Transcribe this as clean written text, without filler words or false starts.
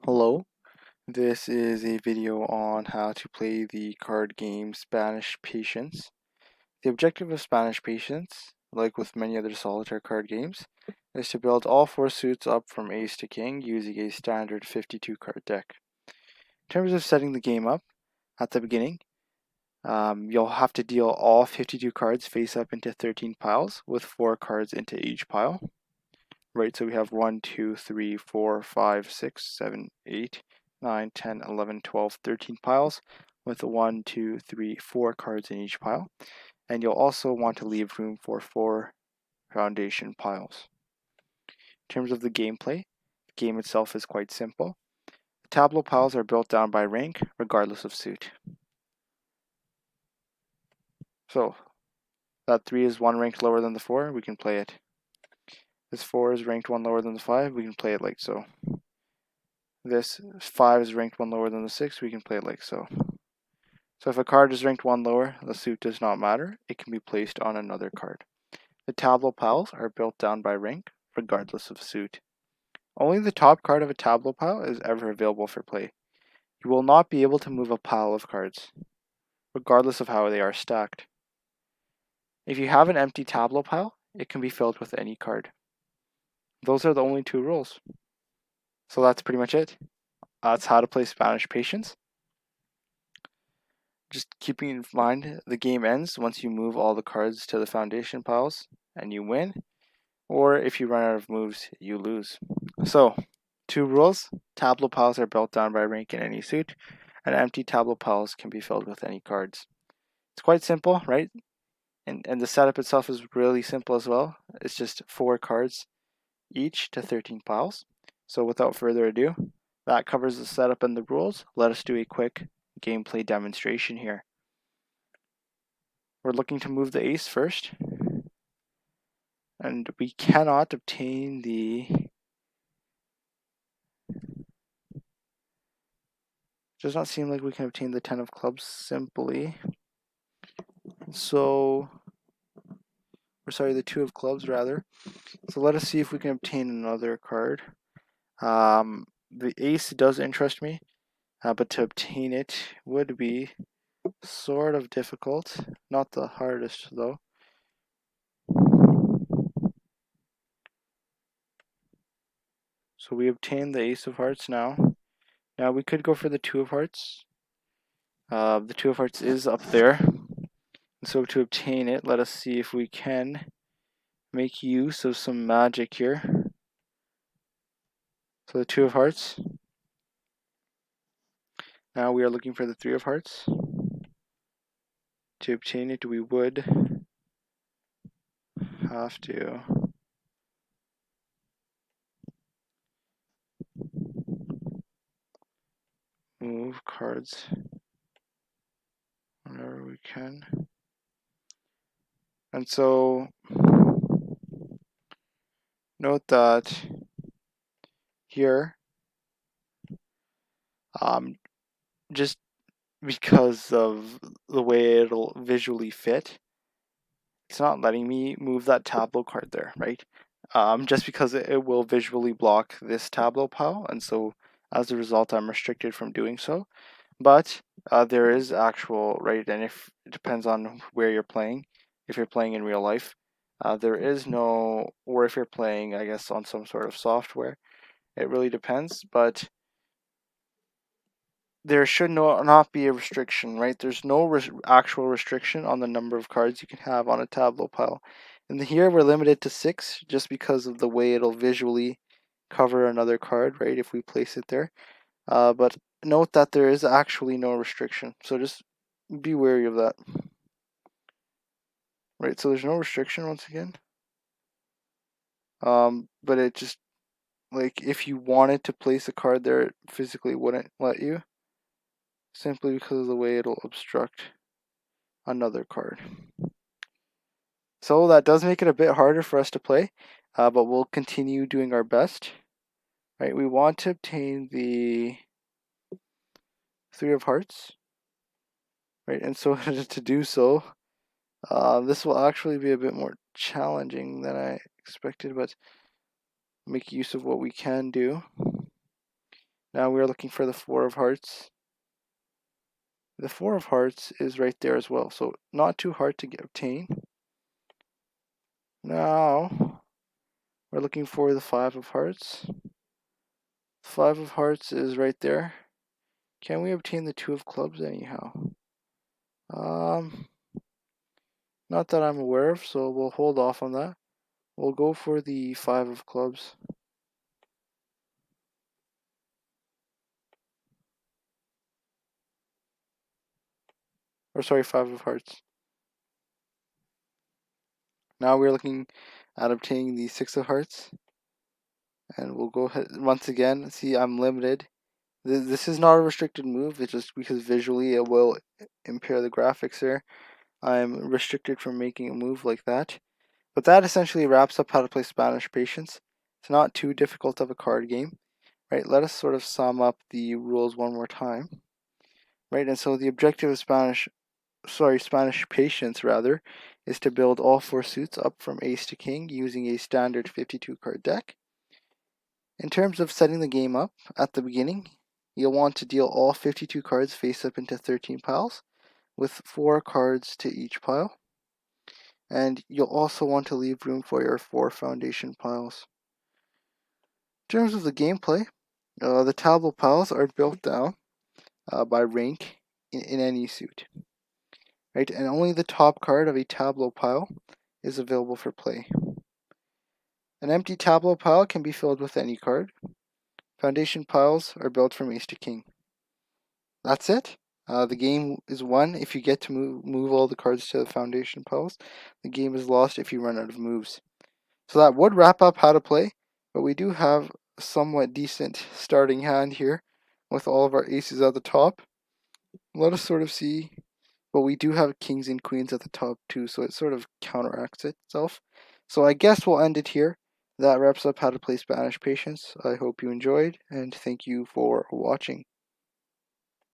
Hello, this is a video on how to play the card game Spanish Patience. The objective of Spanish Patience, like with many other solitaire card games, is to build all four suits up from ace to king using a standard 52 card deck. In terms of setting the game up, at the beginning, you'll have to deal all 52 cards face up into 13 piles with 4 cards into each pile. Right, so we have 1, 2, 3, 4, 5, 6, 7, 8, 9, 10, 11, 12, 13 piles with 1, 2, 3, 4 cards in each pile. And you'll also want to leave room for 4 foundation piles. In terms of the gameplay, the game itself is quite simple. The tableau piles are built down by rank, regardless of suit. So, that 3 is 1 rank lower than the 4, we can play it. This 4 is ranked 1 lower than the 5, we can play it like so. This 5 is ranked 1 lower than the 6, we can play it like so. So if a card is ranked 1 lower, the suit does not matter, it can be placed on another card. The tableau piles are built down by rank, regardless of suit. Only the top card of a tableau pile is ever available for play. You will not be able to move a pile of cards, regardless of how they are stacked. If you have an empty tableau pile, it can be filled with any card. Those are the only 2 rules. So that's pretty much it. That's how to play Spanish Patience. Just keeping in mind, the game ends once you move all the cards to the foundation piles and you win, or if you run out of moves, you lose. So, 2 rules: tableau piles are built down by rank in any suit, and empty tableau piles can be filled with any cards. It's quite simple, right? And the setup itself is really simple as well. It's just 4 cards each to 13 piles. So without further ado, that covers the setup and the rules. Let us do a quick gameplay demonstration here. We're looking to move the ace first, and we cannot obtain the... Does not seem like we can obtain the 10 of clubs simply. So, or sorry, the 2 of clubs rather. So let us see if we can obtain another card. The ace does interest me, but to obtain it would be sort of difficult. Not the hardest though. So we obtain the ace of hearts now. Now we could go for the 2 of hearts. The 2 of hearts is up there. So to obtain it, let us see if we can make use of some magic here. So the 2 of hearts. Now we are looking for the 3 of hearts. To obtain it, we would have to move cards whenever we can. And so note that here, just because of the way it'll visually fit, it's not letting me move that tableau card there, right? Just because it will visually block this tableau pile, and so as a result I'm restricted from doing so. But there is actual, right, and if it depends on where you're playing. If you're playing in real life, there is no, or if you're playing, I guess, on some sort of software, it really depends, but there should not be a restriction, right? There's no actual restriction on the number of cards you can have on a tableau pile. And here we're limited to 6 just because of the way it'll visually cover another card, right, if we place it there. But note that there is actually no restriction, so just be wary of that. Right, so there's no restriction once again. But it just, like, if you wanted to place a card there, it physically wouldn't let you, simply because of the way it'll obstruct another card. So that does make it a bit harder for us to play, but we'll continue doing our best. Right, we want to obtain the 3 of hearts, right, and so to do so, this will actually be a bit more challenging than I expected, but make use of what we can do. Now we are looking for the 4 of hearts. The 4 of hearts is right there as well, so not too hard to obtain. Now we're looking for the 5 of hearts. The 5 of hearts is right there. Can we obtain the 2 of clubs anyhow? Not that I'm aware of, so we'll hold off on that. We'll go for the 5 of clubs. Or sorry, 5 of hearts. Now we're looking at obtaining the 6 of hearts. And we'll go ahead once again. See, I'm limited. This is not a restricted move. It's just because visually it will impair the graphics here. I'm restricted from making a move like that. But that essentially wraps up how to play Spanish Patience. It's not too difficult of a card game. Right, let us sort of sum up the rules one more time. Right, and so the objective of Spanish Patience rather, is to build all 4 suits up from ace to king using a standard 52 card deck. In terms of setting the game up, at the beginning, you'll want to deal all 52 cards face up into 13 piles, with 4 cards to each pile. And you'll also want to leave room for your 4 foundation piles. In terms of the gameplay, the tableau piles are built down by rank in any suit. Right, and only the top card of a tableau pile is available for play. An empty tableau pile can be filled with any card. Foundation piles are built from ace to king. That's it. The game is won if you get to move all the cards to the foundation piles. The game is lost if you run out of moves. So that would wrap up how to play, but we do have a somewhat decent starting hand here with all of our aces at the top. Let us sort of see, but we do have kings and queens at the top too, so it sort of counteracts itself. So I guess we'll end it here. That wraps up how to play Spanish Patience. I hope you enjoyed, and thank you for watching.